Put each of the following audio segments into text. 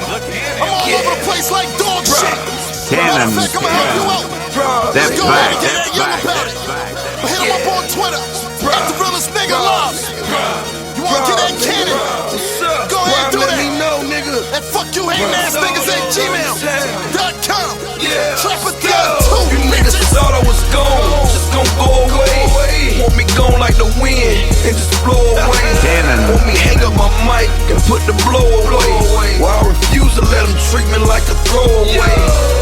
I'm all over the place like dog shit. Cannon. Matter of fact, I'ma help you out. That's Go ahead and back. get that young about it. But hit him up on Twitter. At the realest nigga alive. You wanna get that cannon? Go ahead and do that. And fuck you hating ass niggas at gmail.com. Trap it down too, you niggas thought I was gone, just gon' go away. Want me gone like the wind and just blow away. Want me hang up my mic and put the blow away. While I refuse to let them treat me like a throwaway.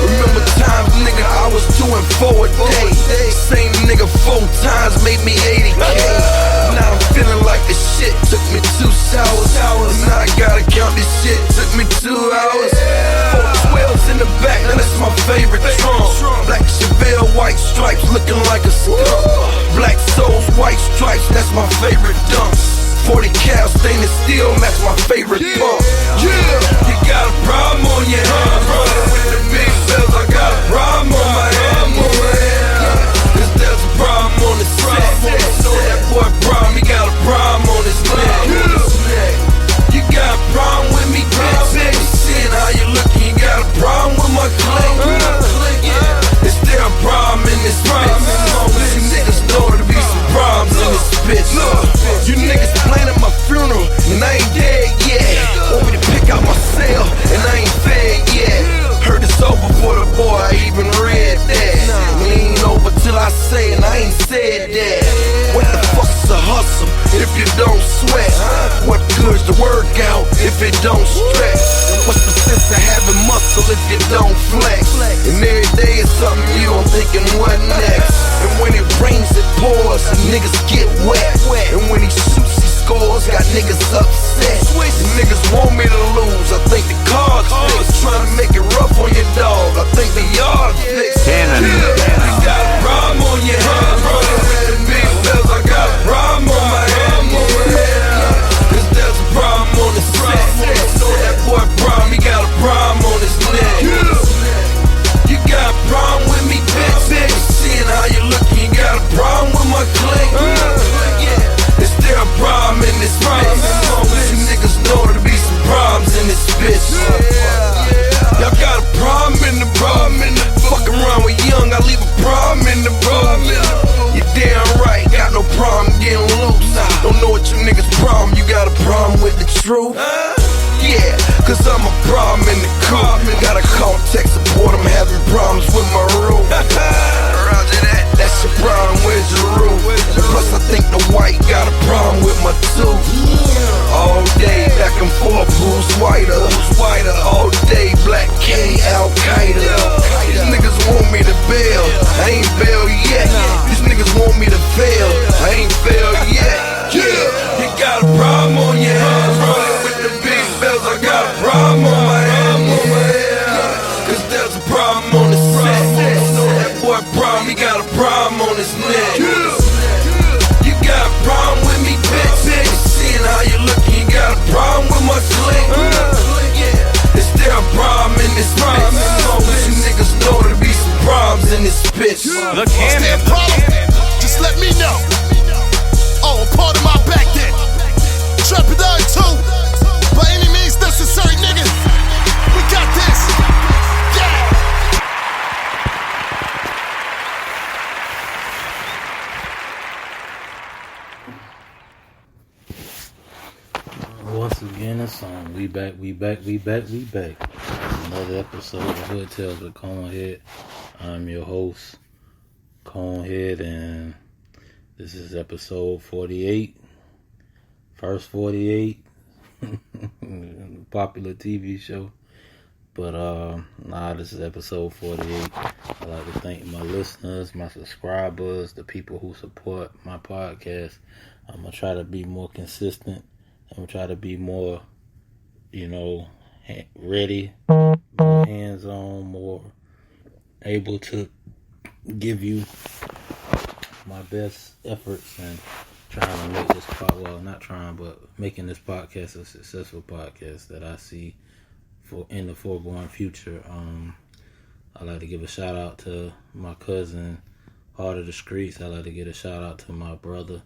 Remember times, nigga, I was doing 4 a day. Same nigga 4 times made me 80K. Now I'm feeling like the shit took me 2 showers. Now I gotta count this shit, took me 2 hours. 4 12s in the back, now that's my favorite drum. Black Chevelle, white stripes, looking like a skunk. Black souls, white stripes, that's my favorite dump. 40 cal, stainless steel, that's my favorite pump. You got a problem on your hands, brother. With the big bells, I got a problem on my hands. There's a problem on the set. Know that boy problem, he got a problem on his neck. You got a problem with me, bitch. Seeing how you looking, you got a problem with my clique. Is there a problem in this bitch? You niggas know there be some problems in this bitch. You niggas planning my funeral and I ain't dead yet. Want me to pick out my cell and I ain't fed yet. Heard it's over for the boy, I even read that. It ain't over till I say it, and I ain't said that. What the fuck's a hustle if you don't sweat? What good's the workout if it don't stretch? What's the sense of having muscle if you don't flex? And every day is something new, I'm thinking what next? And when it rains it pours, and niggas get wet. And when he shoots he scores, got niggas upset. And niggas want me to lose, I think the cards fixed. Trying to make it rough on your dog, I think the yard fixed. You got a problem on your hands, brother. With the big bells, I got a problem on my hands. Cause there's a problem on the set. Know that boy problem, he got a problem on his neck. You got a problem with me, bitch. Seeing how you looking, you got a problem with my clique. Is there a problem in this bitch? You niggas know there be some problems in this bitch. Y'all got a problem in the fuck around with young, I leave a problem in the You damn right, got no problem getting loose. Don't know what you niggas problem, you got a problem with the truth? Yeah, cause I'm a problem in the car. Gotta call tech support, I'm having problems with my roof. Roger that, that's your problem, where's your roof? And plus I think the white got a problem with my tooth. All day, back and forth, who's whiter? All day, Black K, Al-Qaeda. These niggas want me to bail, I ain't bail yet. These niggas want me to fail, I ain't fail yet. You got a problem on your hands, brother. With the big bells, I got a problem on my hands. Cause there's a problem on the set. Know that boy problem, he got a problem on his neck. You got a problem with me, bitch. Seeing how you looking, you got a problem with my clique. Is there a problem in this bitch? You niggas know there be some problems in this bitch. Is there a problem? Just let me know. Oh, part of my back then. Trap it down too. By any means necessary, nigga. We got this. Yeah. Once again, it's on. We back. Another episode of Hood Tales with ConeHead. I'm your host, ConeHead, and this is episode 48. First 48. Popular TV show. But, this is episode 48. I'd like to thank my listeners, my subscribers, the people who support my podcast. I'm going to try to be more consistent. I'm going to try to be more, ready, more hands-on, more able to give you my best efforts and trying to make this making this podcast a successful podcast that I see in the foregoing future. I like to give a shout out to my cousin, Heart of the Streets. I like to give a shout out to my brother,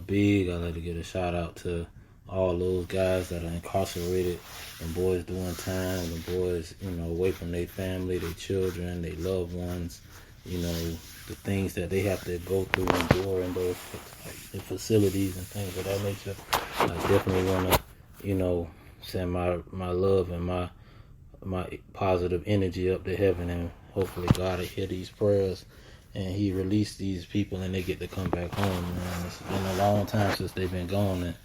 Big. I like to give a shout out to all those guys that are incarcerated and boys doing time, and boys, away from their family, their children, their loved ones, the things that they have to go through and endure in those the facilities and things of that nature. I definitely want to, send my love and my positive energy up to heaven, and hopefully God will hear these prayers and he release these people and they get to come back home. Man, it's been a long time since they've been gone,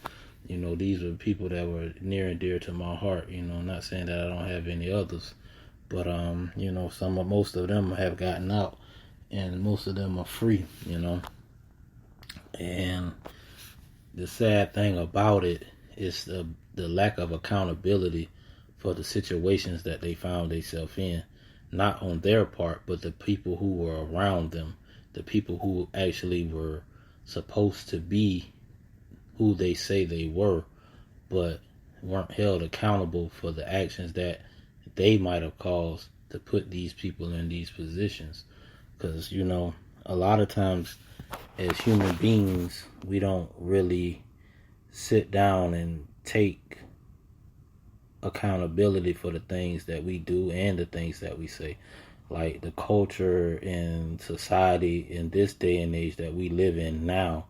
and these were people that were near and dear to my heart. Not saying that I don't have any others, but most of them have gotten out, and most of them are free. And the sad thing about it is the lack of accountability for the situations that they found themselves in, not on their part, but the people who were around them, the people who actually were supposed to be who they say they were, but weren't held accountable for the actions that they might have caused to put these people in these positions. Because, a lot of times as human beings, we don't really sit down and take accountability for the things that we do and the things that we say. Like the culture and society in this day and age that we live in now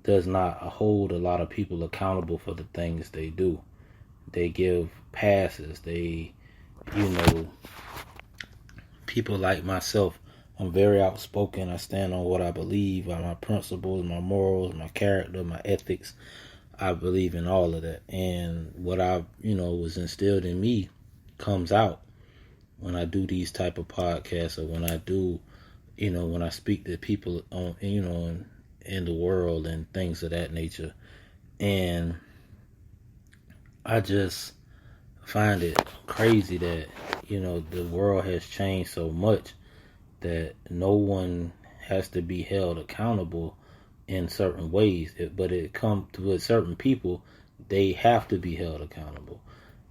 does not hold a lot of people accountable for the things they do. They give passes. People like myself, I'm very outspoken. I stand on what I believe, on my principles, my morals, my character, my ethics. I believe in all of that. And what I, was instilled in me comes out when I do these type of podcasts, or when I do, when I speak to people on, in the world and things of that nature. And I just find it crazy that, the world has changed so much that no one has to be held accountable in certain ways. But it comes to with certain people, they have to be held accountable.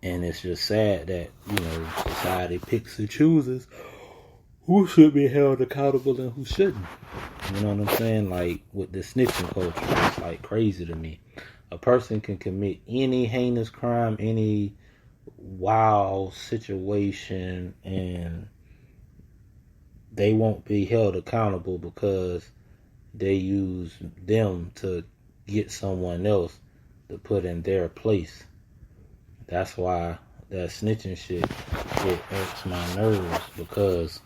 And it's just sad that, society picks and chooses who should be held accountable and who shouldn't. You know what I'm saying? Like with the snitching culture, it's like crazy to me. A person can commit any heinous crime, any wild situation, and they won't be held accountable because they use them to get someone else to put in their place. That's why that snitching shit, it irks my nerves, because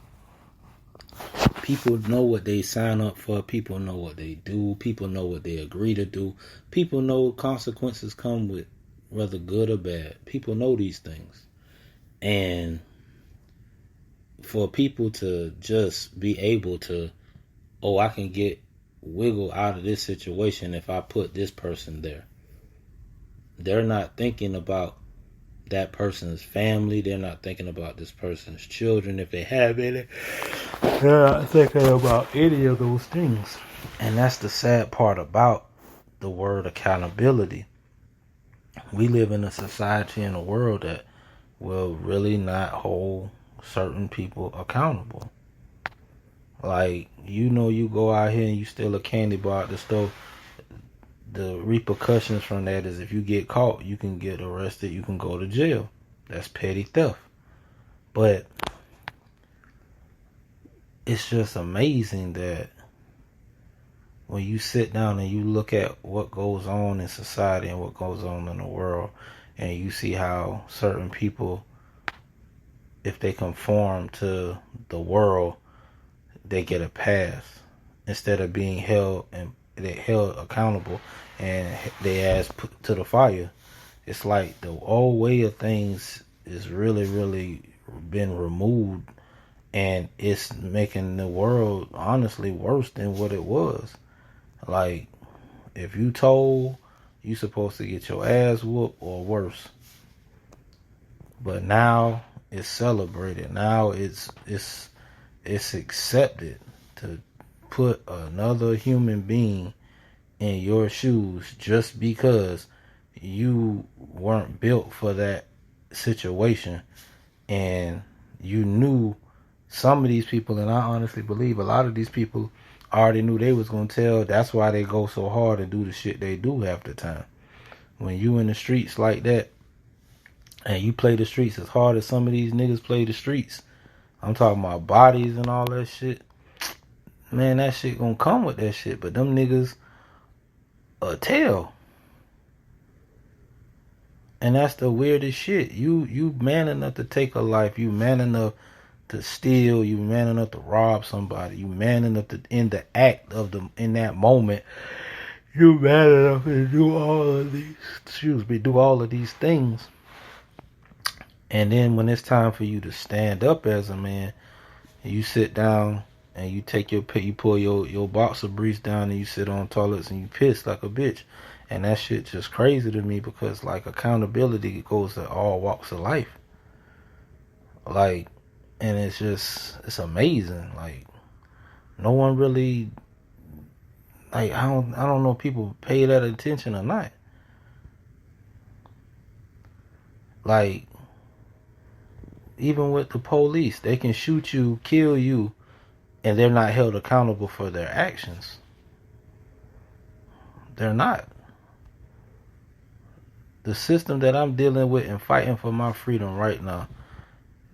people know what they sign up for. People know what they do. People know what they agree to do. People know consequences come with, whether good or bad. People know these things. And for people to just be able to, I can get wiggle out of this situation if I put this person there. They're not thinking about that person's family. They're not thinking about this person's children, if they have any. They're not thinking about any of those things. And that's the sad part about the word accountability. We live in a society and a world that will really not hold certain people accountable. Like, you go out here and you steal a candy bar at the store. The repercussions from that is if you get caught, you can get arrested, you can go to jail. That's petty theft. But it's just amazing that when you sit down and you look at what goes on in society and what goes on in the world, and you see how certain people, if they conform to the world, they get a pass instead of being held accountable and they ass put to the fire. It's like the old way of things is really, really been removed, and it's making the world honestly worse than what it was. Like, if you told, you supposed to get your ass whooped or worse. But now it's celebrated. Now it's accepted to put another human being in your shoes just because you weren't built for that situation, and you knew some of these people, and I honestly believe a lot of these people already knew they was going to tell. That's why they go so hard to do the shit they do half the time. when you in the streets like that, and you play the streets as hard as some of these niggas play the streets, I'm talking about bodies and all that shit, man, that shit gonna come with that shit. But them niggas tell. And that's the weirdest shit. You man enough to take a life. You man enough to steal. You man enough to rob somebody. You man enough to, in the act of the, in that moment, you man enough to do all of these, do all of these things. And then when it's time for you to stand up as a man, you sit down and you take you pull your boxer briefs down and you sit on toilets and you piss like a bitch. And that shit just crazy to me because like accountability goes to all walks of life. Like, and it's amazing. Like, no one really, like, I don't know if people pay that attention or not. Like, even with the police, they can shoot you, kill you, and they're not held accountable for their actions. They're not. The system that I'm dealing with and fighting for my freedom right now,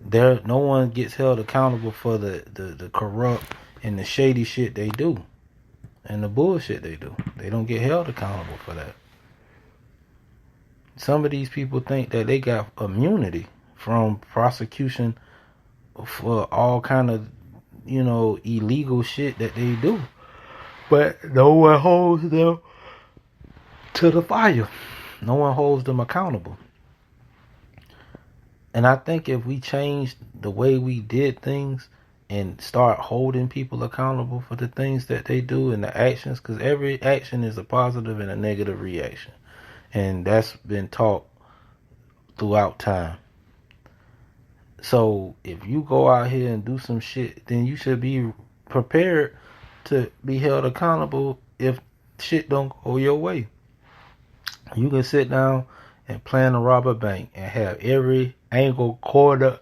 no one gets held accountable for the corrupt and the shady shit they do and the bullshit they do. They don't get held accountable for that. Some of these people think that they got immunity from prosecution for all kind of, illegal shit that they do. But no one holds them to the fire. No one holds them accountable. And I think if we change the way we did things and start holding people accountable for the things that they do and the actions, because every action is a positive and a negative reaction. And that's been taught throughout time. So if you go out here and do some shit, then you should be prepared to be held accountable if shit don't go your way. You can sit down and plan to rob a bank and have every angle cornered,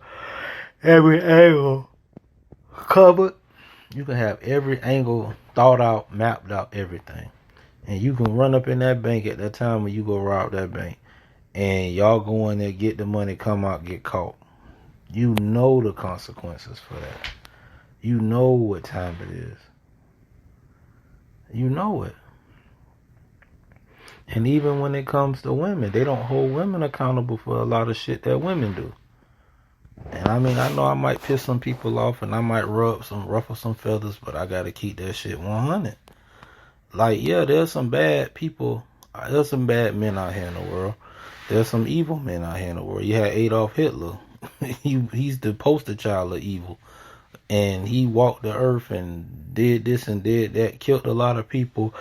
every angle covered. You can have every angle thought out, mapped out, everything. And you can run up in that bank at that time when you go rob that bank. And y'all go in there, get the money, come out, get caught. You know the consequences for that. You know what time it is. You know it. And even when it comes to women, they don't hold women accountable for a lot of shit that women do. And I mean, I know I might piss some people off and I might ruffle some feathers, but I gotta keep that shit 100. Like, yeah, there's some bad people. There's some bad men out here in the world. There's some evil men out here in the world. You had Adolf Hitler. He's the poster child of evil. And he walked the earth and did this and did that, killed a lot of people,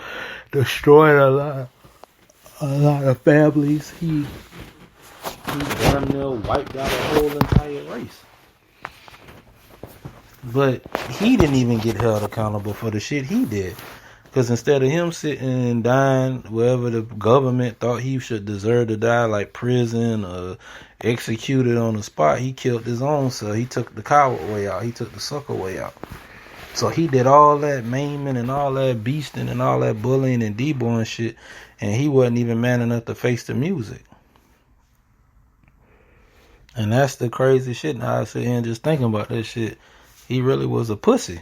destroyed a lot of families. He damn near wiped out a whole entire race. But he didn't even get held accountable for the shit he did. Because instead of him sitting and dying wherever the government thought he should deserve to die, like prison or executed on the spot, he killed his own self. He took the coward way out. He took the sucker way out. So he did all that maiming and all that beasting and all that bullying and deboing shit, and he wasn't even man enough to face the music. And that's the crazy shit. Now I sit here and just thinking about that shit. He really was a pussy.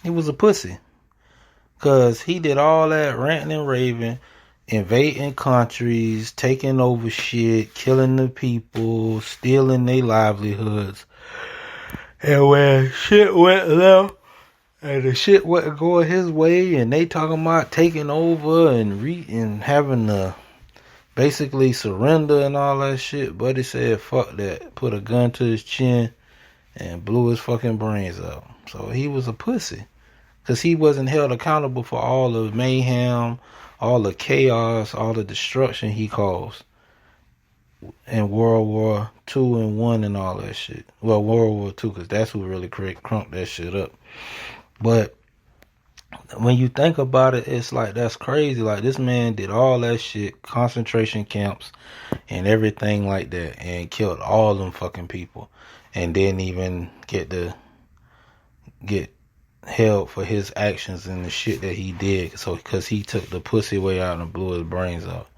He was a pussy. Because he did all that ranting and raving, invading countries, taking over shit, killing the people, stealing their livelihoods. And when shit went left, and the shit wasn't going his way, and they talking about taking over and having to basically surrender and all that shit, Buddy said, fuck that. Put a gun to his chin and blew his fucking brains out. So he was a pussy. Because he wasn't held accountable for all the mayhem, all the chaos, all the destruction he caused in World War II and 1 and all that shit. Well, World War II, because that's who really crunked that shit up. But when you think about it, it's like, that's crazy. Like, this man did all that shit, concentration camps and everything like that, and killed all them fucking people. And didn't even get held for his actions and the shit that he did. So, because he took the pussy way out and blew his brains out.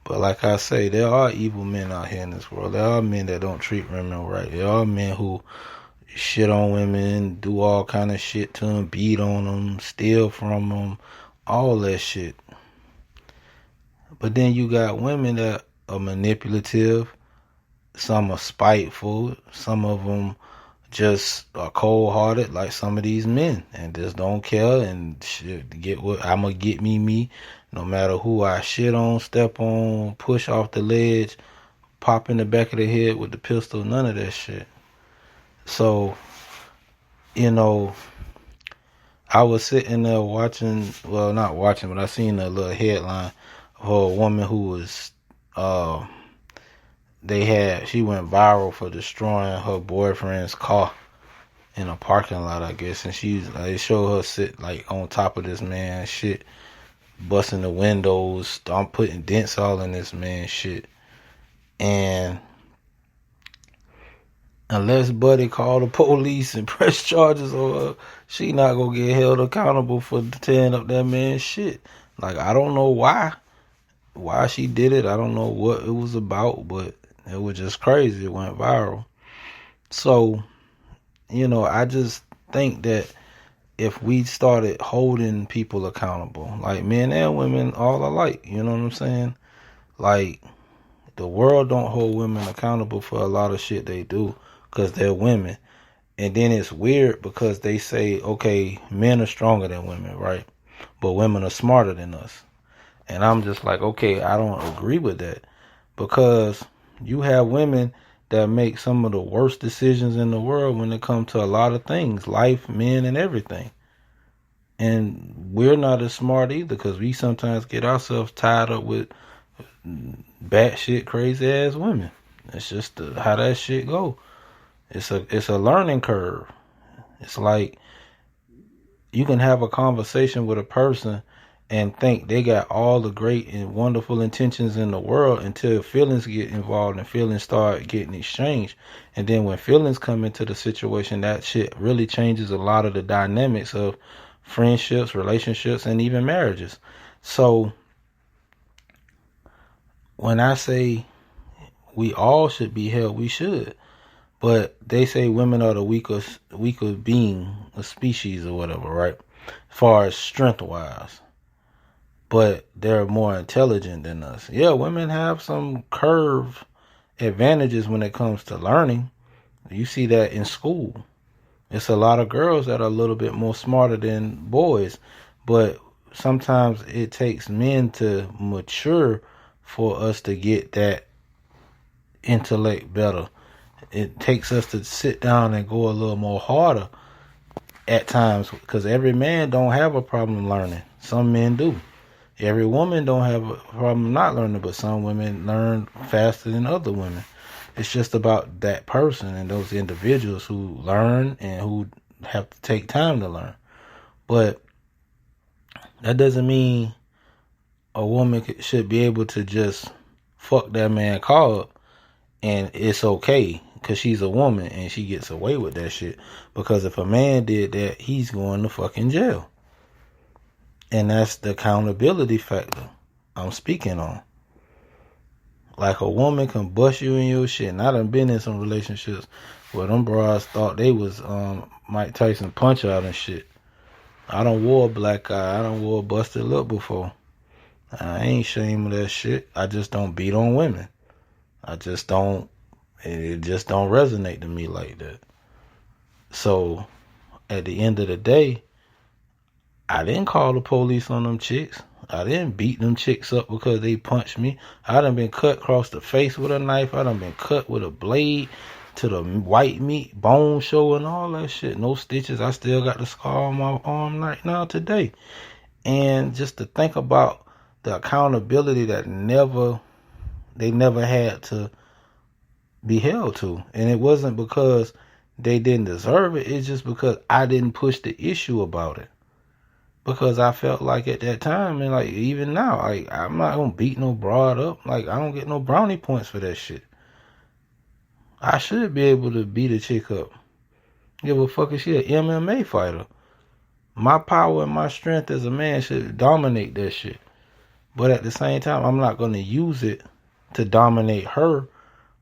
But like I say, there are evil men out here in this world. There are men that don't treat women right. There are men who shit on women, do all kind of shit to them, beat on them, steal from them, all that shit. But then you got women that are manipulative. Some are spiteful. Some of them just are cold-hearted, like some of these men, and just don't care and shit, get what I'ma get me. No matter who I shit on, step on, push off the ledge, pop in the back of the head with the pistol, none of that shit. So, you know, I was sitting there watching, well, not watching, but I seen a little headline of a woman who was, she went viral for destroying her boyfriend's car in a parking lot, I guess. And they show her sit like on top of this man's shit, busting the windows, I'm putting dents all in this man's shit. And unless Buddy call the police and press charges on her, she not gonna get held accountable for tearing up that man's shit. Like, I don't know why she did it. I don't know what it was about, but it was just crazy. It went viral. So, you know, I just think that if we started holding people accountable, like men and women all alike, you know what I'm saying? Like, the world don't hold women accountable for a lot of shit they do because they're women. And then it's weird because they say, okay, men are stronger than women, right? But women are smarter than us. And I'm just like, okay, I don't agree with that, because you have women that make some of the worst decisions in the world when it comes to a lot of things, life, men, and everything. And we're not as smart either, because we sometimes get ourselves tied up with batshit crazy ass women. It's just how that shit go. It's a learning curve. It's like you can have a conversation with a person and think they got all the great and wonderful intentions in the world until feelings get involved and feelings start getting exchanged. And then when feelings come into the situation, that shit really changes a lot of the dynamics of friendships, relationships, and even marriages. So when I say we all should be held, we should. But they say women are the weaker being, a species or whatever, right? As far as strength-wise. But they're more intelligent than us. Yeah, women have some curve advantages when it comes to learning. You see that in school. It's a lot of girls that are a little bit more smarter than boys. But sometimes it takes men to mature for us to get that intellect better. It takes us to sit down and go a little more harder at times, because every man don't have a problem learning. Some men do. Every woman don't have a problem not learning, but some women learn faster than other women. It's just about that person and those individuals who learn and who have to take time to learn. But that doesn't mean a woman should be able to just fuck that man car up and it's okay because she's a woman and she gets away with that shit. Because if a man did that, he's going to fucking jail. And that's the accountability factor I'm speaking on. Like, a woman can bust you in your shit. And I done been in some relationships where them bras thought they was Mike Tyson punch out and shit. I done wore a black eye. I done wore a busted lip before. I ain't ashamed of that shit. I just don't beat on women. I just don't. It just don't resonate to me like that. So, at the end of the day, I didn't call the police on them chicks. I didn't beat them chicks up because they punched me. I done been cut across the face with a knife. I done been cut with a blade to the white meat, bone showing, all that shit. No stitches. I still got the scar on my arm right now today. And just to think about the accountability that they never had to be held to. And it wasn't because they didn't deserve it. It's just because I didn't push the issue about it. Because I felt like at that time, and like even now, like, I'm not gonna beat no broad up. Like, I don't get no brownie points for that shit. I should be able to beat a chick up. Give a fuck if she an MMA fighter. My power and my strength as a man should dominate that shit. But at the same time, I'm not going to use it to dominate her,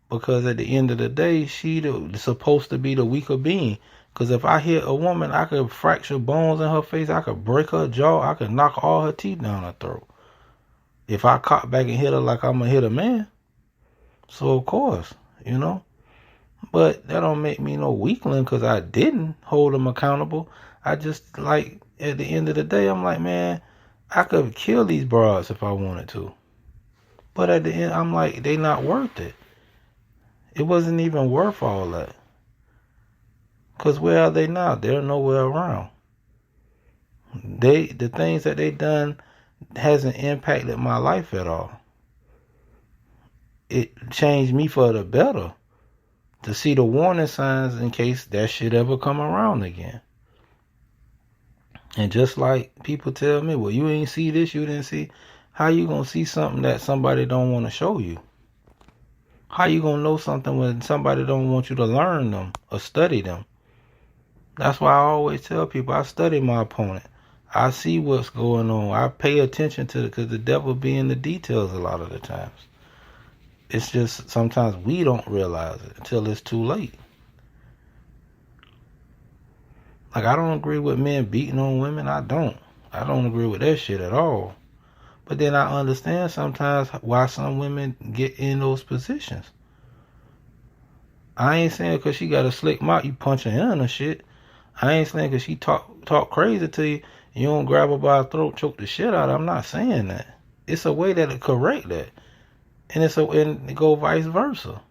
because at the end of the day, she's supposed to be the weaker being. Because if I hit a woman, I could fracture bones in her face, I could break her jaw, I could knock all her teeth down her throat. If I cock back and hit her like I'm going to hit a man. So, of course, you know. But that don't make me no weakling because I didn't hold them accountable. I just, like, at the end of the day, I'm like, man, I could kill these broads if I wanted to. But at the end, I'm like, they not worth it. It wasn't even worth all that. Because where are they now? They're nowhere around. The things that they done hasn't impacted my life at all. It changed me for the better. To see the warning signs in case that shit ever come around again. And just like people tell me, well, you ain't see this, you didn't see. How you gonna see something that somebody don't want to show you? How you gonna know something when somebody don't want you to learn them or study them? That's why I always tell people I study my opponent. I see what's going on. I pay attention to it because the devil be in the details a lot of the times. It's just sometimes we don't realize it until it's too late. Like, I don't agree with men beating on women. I don't agree with that shit at all. But then I understand sometimes why some women get in those positions. I ain't saying because she got a slick mouth, you punch her in or shit. I ain't saying because she talk crazy to you, you don't grab her by her throat, choke the shit out of her. I'm not saying that. It's a way that'll correct that. And it go vice versa.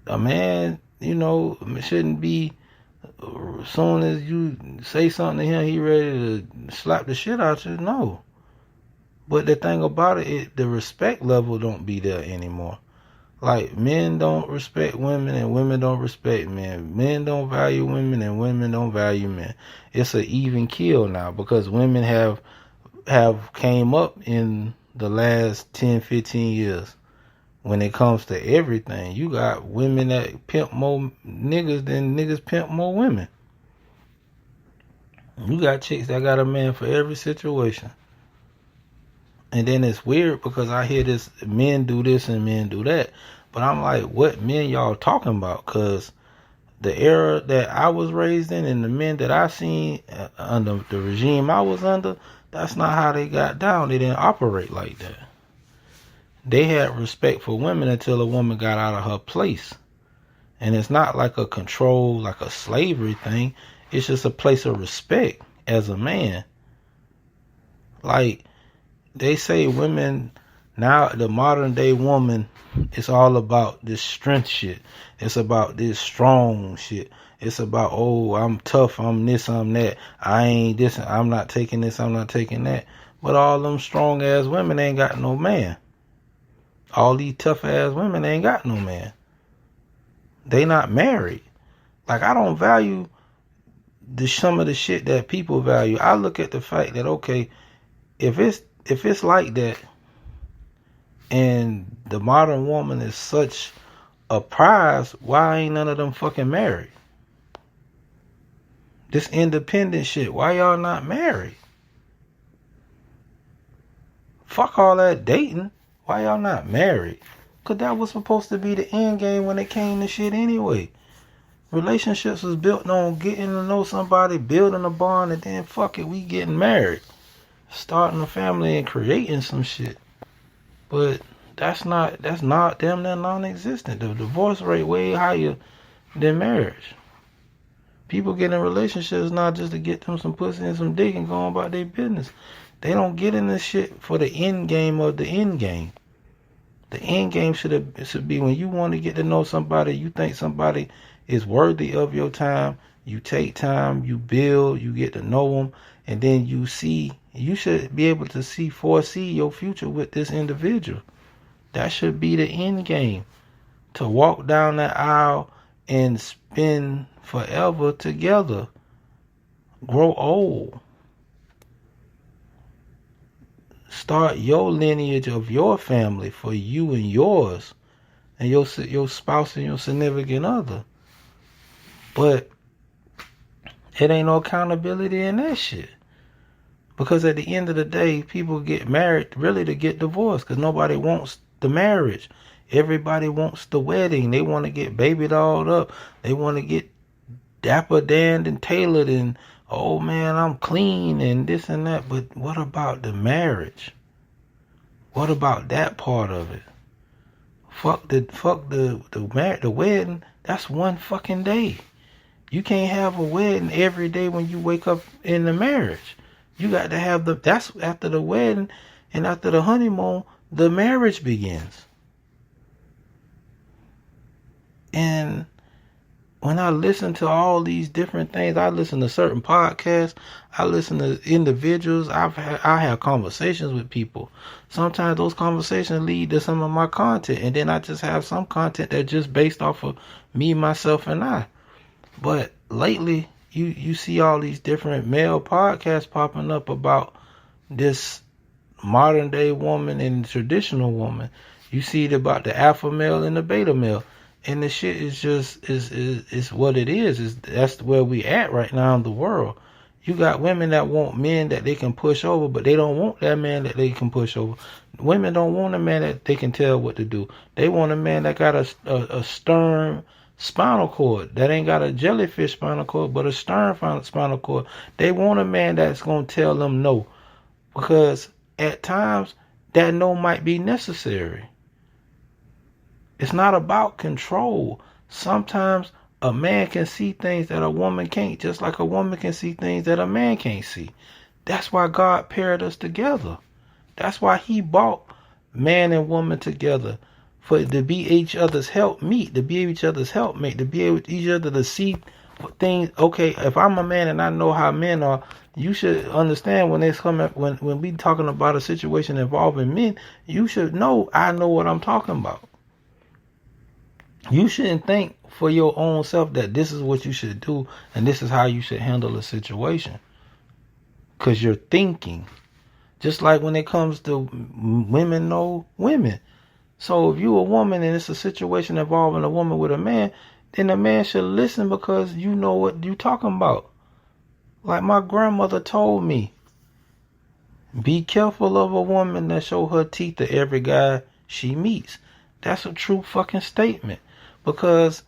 A man, you know, shouldn't be, as soon as you say something to him, he ready to slap the shit out you. No. But the thing about it, the respect level don't be there anymore. Like, men don't respect women and women don't respect men. Men don't value women and women don't value men. It's an even kill now because women have came up in the last 10, 15 years when it comes to everything. You got women that pimp more niggas than niggas pimp more women. You got chicks that got a man for every situation. And then it's weird because I hear this, men do this and men do that. But I'm like, what men y'all talking about? Because the era that I was raised in and the men that I seen under the regime I was under, that's not how they got down. They didn't operate like that. They had respect for women until a woman got out of her place. And it's not like a control, like a slavery thing. It's just a place of respect as a man. Like, they say women, now the modern day woman, it's all about this strength shit. It's about this strong shit. It's about, oh, I'm tough, I'm this, I'm that. I ain't this, I'm not taking this, I'm not taking that. But all them strong ass women ain't got no man. All these tough ass women ain't got no man. They not married. Like, I don't value some of the shit that people value. I look at the fact that, okay, if it's like that and the modern woman is such a prize, why ain't none of them fucking married? This independent shit, why y'all not married? Fuck all that dating. Why y'all not married? Because that was supposed to be the end game when it came to shit anyway. Relationships was built on getting to know somebody, building a bond, and then fuck it, we getting married. Starting a family and creating some shit. But that's damn near non-existent. The divorce rate way higher than marriage. People get in relationships not just to get them some pussy and some dick and go on about their business. They don't get in this shit for the end game of the end game. The end game should be when you want to get to know somebody, you think somebody is worthy of your time, you take time, you build, you get to know them, and then you should be able to foresee your future with this individual. That should be the end game. To walk down that aisle and spend forever together. Grow old. Start your lineage of your family for you and yours. And your spouse and your significant other. But it ain't no accountability in that shit. Because at the end of the day, people get married really to get divorced because nobody wants the marriage. Everybody wants the wedding. They want to get baby dolled up. They want to get dapper danned and tailored and, oh man, I'm clean and this and that. But what about the marriage? What about that part of it? Fuck the wedding. That's one fucking day. You can't have a wedding every day when you wake up in the marriage. You got to have that's after the wedding and after the honeymoon, the marriage begins. And when I listen to all these different things, I listen to certain podcasts, I listen to individuals, I have conversations with people. Sometimes those conversations lead to some of my content, and then I just have some content that's just based off of me, myself, and I. But lately, you see all these different male podcasts popping up about this modern day woman and traditional woman. You see it about the alpha male and the beta male. And the shit is just is what it is. That's where we at right now in the world. You got women that want men that they can push over, but they don't want that man that they can push over. Women don't want a man that they can tell what to do. They want a man that got a stern spinal cord. That ain't got a jellyfish spinal cord, but a stern spinal cord. They want a man that's going to tell them no. Because at times, that no might be necessary. It's not about control. Sometimes a man can see things that a woman can't, just like a woman can see things that a man can't see. That's why God paired us together. That's why he brought man and woman together, for to be each other's helpmeet, to be each other's helpmate, to be able each other to see things. Okay, if I'm a man and I know how men are, you should understand when it's coming, when we talking about a situation involving men, you should know I know what I'm talking about. You shouldn't think for your own self that this is what you should do and this is how you should handle a situation. Because you're thinking. Just like when it comes to women know women. So if you're a woman and it's a situation involving a woman with a man, then the man should listen because you know what you're talking about. Like my grandmother told me, be careful of a woman that show her teeth to every guy she meets. That's a true fucking statement. Because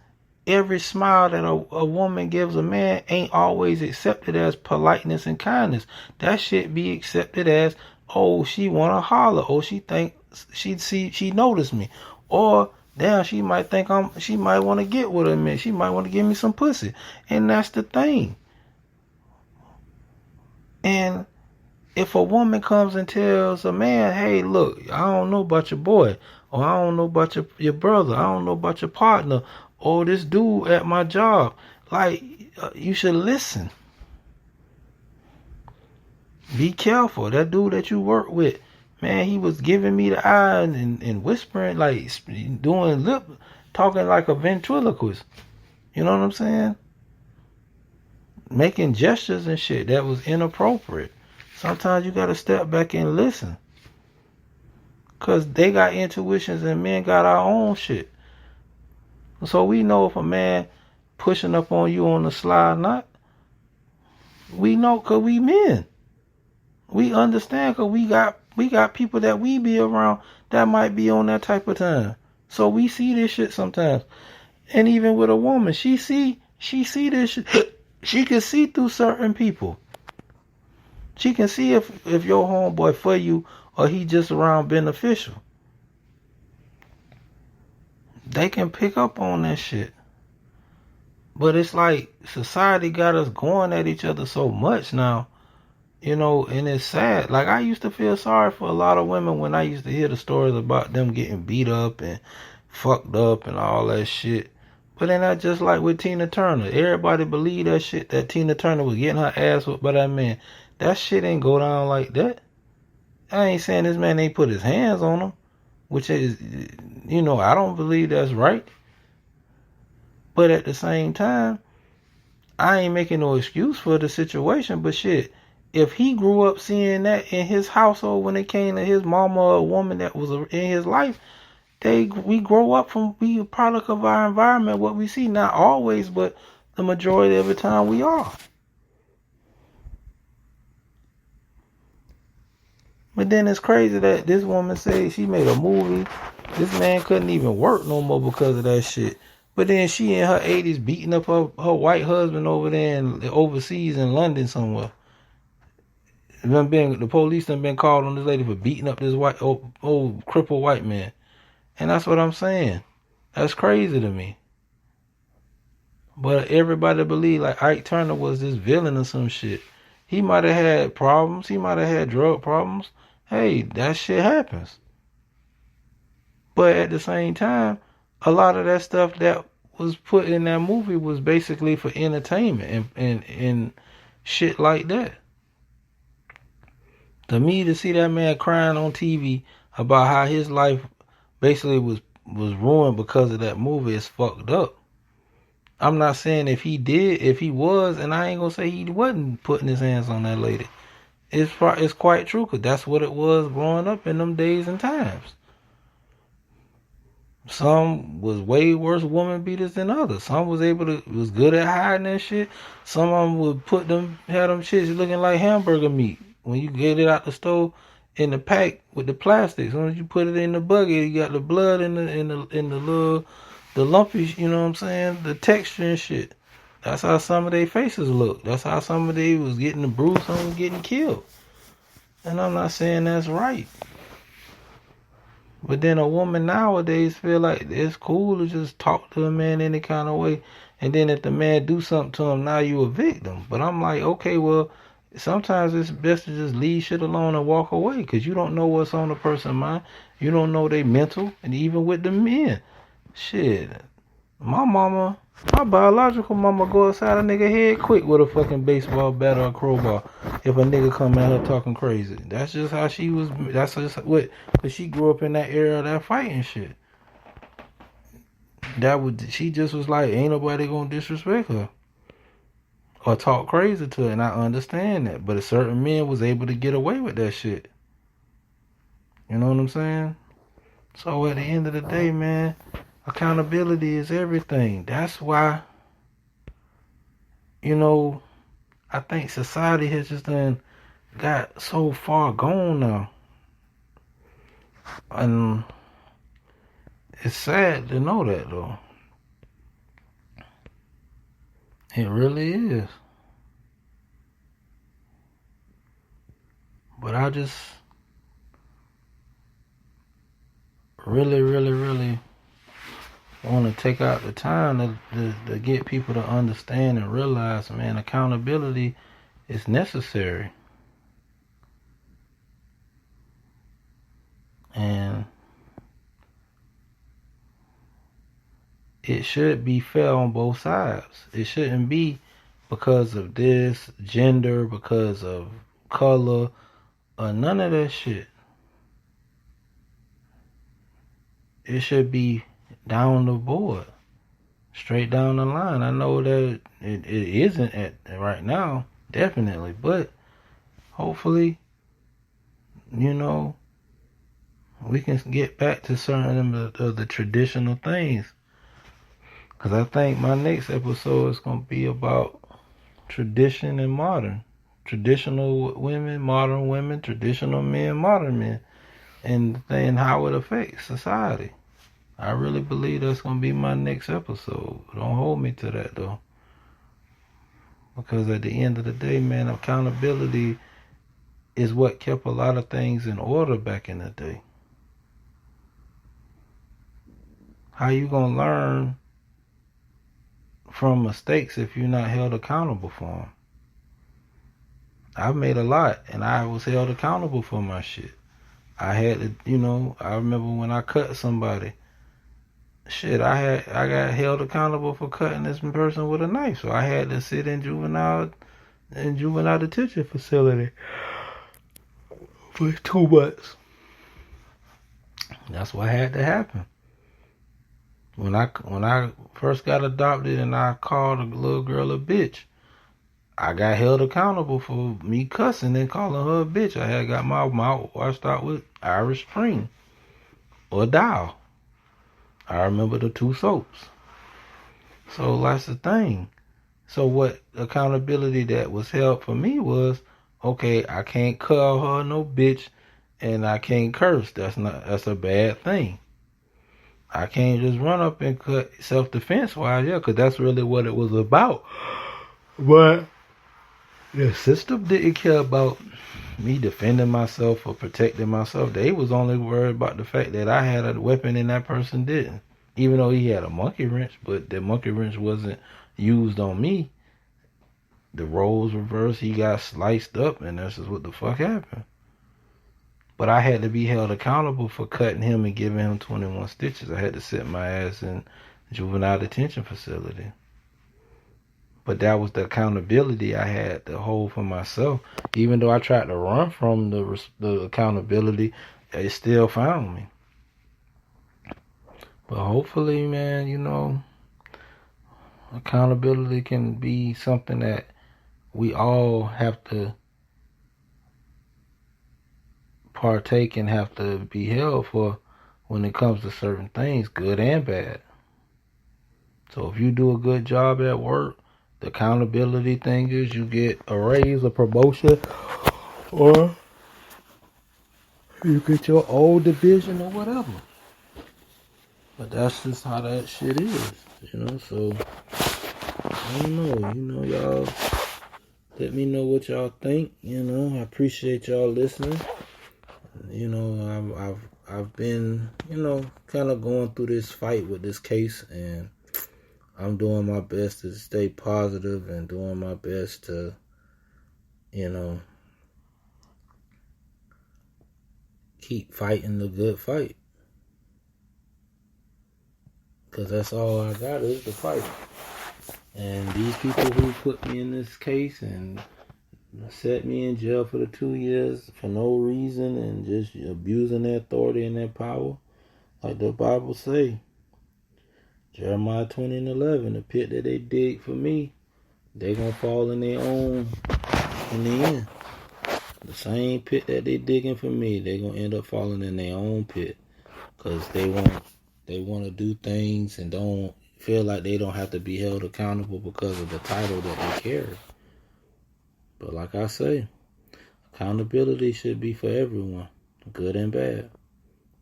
every smile that a woman gives a man ain't always accepted as politeness and kindness. That shit be accepted as, oh, she wanna holler, or she think she noticed me, or damn, she might think she might want to get with a man, she might want to give me some pussy, and that's the thing. And if a woman comes and tells a man, hey, look, I don't know about your boy, or I don't know about your brother, I don't know about your partner, or this dude at my job, like, you should listen. Be careful. That dude that you work with, man, he was giving me the eye and whispering, like doing talking like a ventriloquist. You know what I'm saying? Making gestures and shit that was inappropriate. Sometimes you gotta step back and listen. Cause they got intuitions and men got our own shit. So we know if a man pushing up on you on the sly or not. We know cause we men. We understand cause we got people that we be around that might be on that type of time. So we see this shit sometimes. And even with a woman, she see this shit. She can see through certain people. She can see if your homeboy for you or he just around beneficial. They can pick up on that shit. But it's like society got us going at each other so much now. You know, and it's sad. Like, I used to feel sorry for a lot of women when I used to hear the stories about them getting beat up and fucked up and all that shit. But then that's just like with Tina Turner. Everybody believed that shit, that Tina Turner was getting her ass whipped by that man. That shit ain't go down like that. I ain't saying this man ain't put his hands on him, which is, you know, I don't believe that's right. But at the same time, I ain't making no excuse for the situation, but shit, if he grew up seeing that in his household when it came to his mama or a woman that was in his life, we grow up from be a product of our environment, what we see. Not always, but the majority of the time we are. But then it's crazy that this woman said she made a movie. This man couldn't even work no more because of that shit. But then she in her 80s beating up her white husband over there overseas in London somewhere. The police done been called on this lady for beating up this white old crippled white man. And that's what I'm saying. That's crazy to me. But everybody believe like Ike Turner was this villain or some shit. He might have had problems. He might have had drug problems. Hey, that shit happens. But at the same time, a lot of that stuff that was put in that movie was basically for entertainment and shit like that. To me, to see that man crying on TV about how his life basically was ruined because of that movie is fucked up. I'm not saying if he was, and I ain't gonna say he wasn't putting his hands on that lady. It's quite true, because that's what it was growing up in them days and times. Some was way worse woman beaters than others. Some was good at hiding that shit. Some of them would had them shits looking like hamburger meat. When you get it out the stove in the pack with the plastic, as soon as you put it in the bucket, you got the blood in the lumpy, you know what I'm saying? The texture and shit. That's how some of their faces look. That's how some of they was getting the bruise, some was getting killed. And I'm not saying that's right. But then a woman nowadays feel like it's cool to just talk to a man any kind of way. And then if the man do something to him, now you a victim. But I'm like, okay, well, sometimes it's best to just leave shit alone and walk away. Because you don't know what's on the person's mind. You don't know they mental. And even with the men. Shit. My biological mama go outside a nigga head quick with a fucking baseball bat or a crowbar if a nigga come at her talking crazy. That's just how she was. That's just what, because she grew up in that era of that fighting shit. She just was like, ain't nobody gonna disrespect her or talk crazy to her, and I understand that. But a certain men was able to get away with that shit. You know what I'm saying? So at the end of the day, man, accountability is everything. That's why, I think society has just got so far gone now. And it's sad to know that, though. It really is. But I just really, really, really want to take out the time to get people to understand and realize, man, accountability is necessary. And it should be fair on both sides. It shouldn't be because of this, gender, because of color, or none of that shit. It should be down the board, straight down the line. I know that it isn't at right now, definitely, but hopefully, we can get back to certain of the traditional things. Because I think my next episode is going to be about tradition and modern. Traditional women, modern women, traditional men, modern men, and how it affects society. I really believe that's going to be my next episode. Don't hold me to that, though. Because at the end of the day, man, accountability is what kept a lot of things in order back in the day. How you going to learn from mistakes if you're not held accountable for them? I've made a lot, and I was held accountable for my shit. I had to, I remember when I cut somebody. Shit, I got held accountable for cutting this person with a knife, so I had to sit in juvenile detention facility for 2 months. That's what had to happen. When I first got adopted and I called a little girl a bitch, I got held accountable for me cussing and calling her a bitch. I had got my mouth washed out with Irish Spring or Dial. I remember the 2 soaps. So that's the thing. So what accountability that was held for me was, okay, I can't call her no bitch and I can't curse. That's a bad thing. I can't just run up and cut self-defense wise, yeah, because that's really what it was about. But the system didn't care about me defending myself or protecting myself. They was only worried about the fact that I had a weapon and that person didn't. Even though he had a monkey wrench, but the monkey wrench wasn't used on me. The roles reversed, he got sliced up, and that's just what the fuck happened. But I had to be held accountable for cutting him and giving him 21 stitches. I had to sit my ass in juvenile detention facility. But that was the accountability I had to hold for myself. Even though I tried to run from the accountability, it still found me. But hopefully, man, you know, accountability can be something that we all have to partake and have to be held for when it comes to certain things, good and bad. So if you do a good job at work, the accountability thing is you get a raise, a promotion, or you get your old division or whatever. But that's just how that shit is, you know. So I don't know, you know, y'all. Let me know what y'all think. You know, I appreciate y'all listening. You know, I've been, you know, kind of going through this fight with this case, and I'm doing my best to stay positive and doing my best to, you know, keep fighting the good fight. Because that's all I got is the fight. And these people who put me in this case and set me in jail for the 2 years for no reason and just abusing their authority and their power, like the Bible say, Jeremiah 20:11, the pit that they dig for me, they gonna fall in their own in the end. The same pit that they digging for me, they gonna end up falling in their own pit, because they want to do things and don't feel like they don't have to be held accountable because of the title that they carry. But like I say, accountability should be for everyone, good and bad.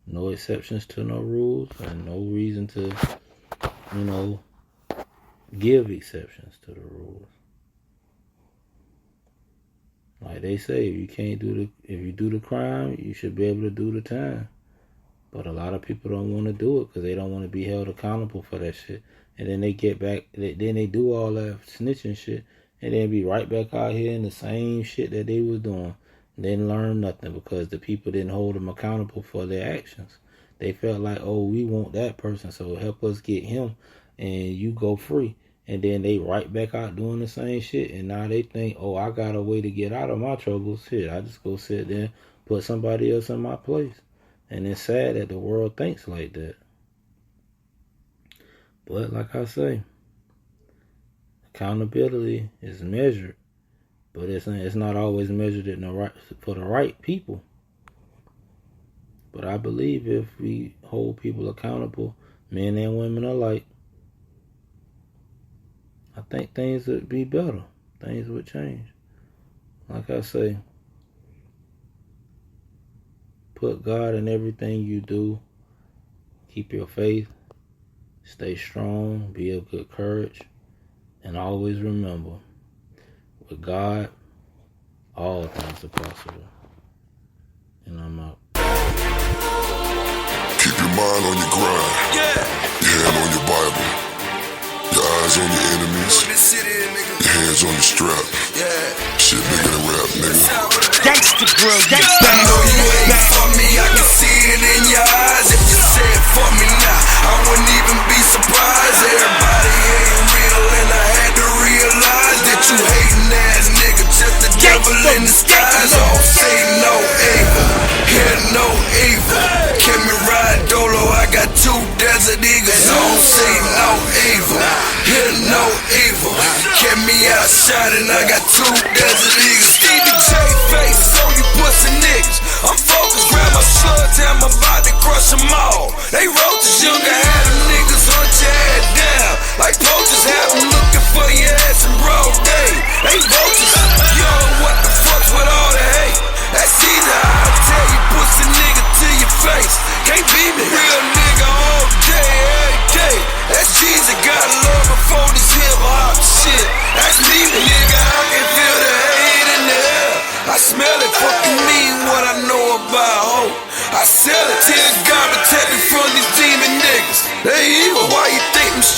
No exceptions to no rules, and no reason to, you know, give exceptions to the rules. Like they say, if you do the crime, you should be able to do the time. But a lot of people don't want to do it because they don't want to be held accountable for that shit. And then they get back, then they do all that snitching shit, and then be right back out here in the same shit that they was doing. They didn't learn nothing because the people didn't hold them accountable for their actions. They felt like, oh, we want that person, so help us get him, and you go free. And then they right back out doing the same shit, and now they think, oh, I got a way to get out of my troubles. Shit, I just go sit there, put somebody else in my place. And it's sad that the world thinks like that. But like I say, accountability is measured, but it's not always measured for the right people. But I believe if we hold people accountable, men and women alike, I think things would be better. Things would change. Like I say, put God in everything you do. Keep your faith. Stay strong. Be of good courage. And always remember, with God, all things are possible. And I'm out. Keep your mind on your grind. Your hand on your Bible. Your eyes on your enemies. Your hands on your strap. Shit bigger than rap, nigga. Gangsta grill, gangsta. I know you ain't for me, I can see it in your eyes. If you say it for me now, I wouldn't even be surprised. Everybody ain't real, and I had to realize that you hating ass nigga, just the devil in disguise. Don't say no evil, hear no evil. Can me ride dolo, I got 2 desert eagles. Don't say no evil, hear no evil. Can me outshine, and I got 2 desert eagles. Stevie J face on you pussy niggas. I'm focused, grab my slugs, and I'm about to crush them all. They roaches, younger had them niggas hunt your head down like poachers, have them looking for your ass in broad day. They vultures, yo, what the fuck's with all the hate? That's either I'll tell you pussy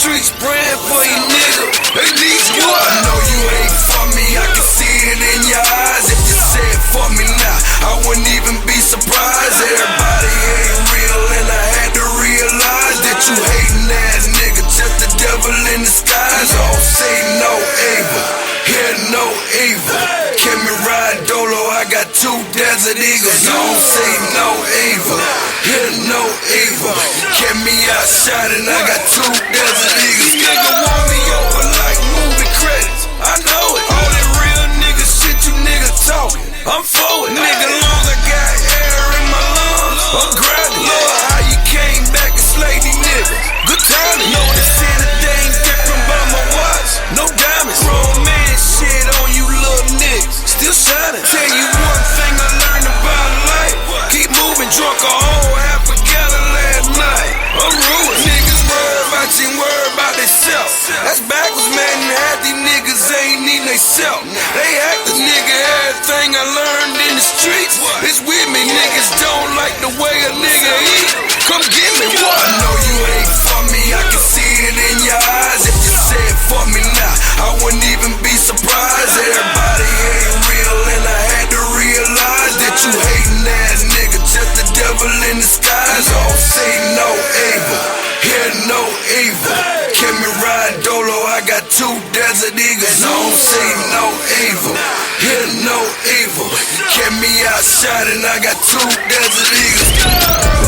streets praying for you, nigga. They need you. I know you ain't for me, I can see it in your eyes. If you said for me now, I wouldn't even be surprised. Everybody ain't real, and I had to realize that you hating ass nigga, just the devil in disguise. All say no evil, hear no evil. Can me ride dolo, I got 2 Desert Eagles. Don't say no evil, hear no evil. Can me outshot and I got 2 Desert Eagles. Nigga want me over like movie credits, I know it. All that real nigga shit you niggas talking, I'm for it. Nigga, long I got air in my lungs, I'm grinding. Lord, how you came back and slayed these niggas. Good timing. Know the city things different by my watch. No diamonds. Grown man shit on you little niggas. Still shining. Tell you one thing I learned about life. Keep moving, drunk a whole half a gallon last night. I'm ruined. Niggas worry about you, worry about themselves. That's backwards, man. Half these niggas ain't need they self. They act the nigga, everything I learned in the streets is with me. Niggas don't like the way a nigga eat. Come get me. What? I know you ain't for me, I can see it in your eyes. If you said for me now, I wouldn't even be surprised. Everybody ain't real, and I had to realize that you hating ass nigga, just the devil in disguise. All say no evil, hear no evil. Can me ride dolo, I got 2 Desert Eagles. Don't say no evil, hear no evil. Can me outshot and I got 2 Desert Eagles.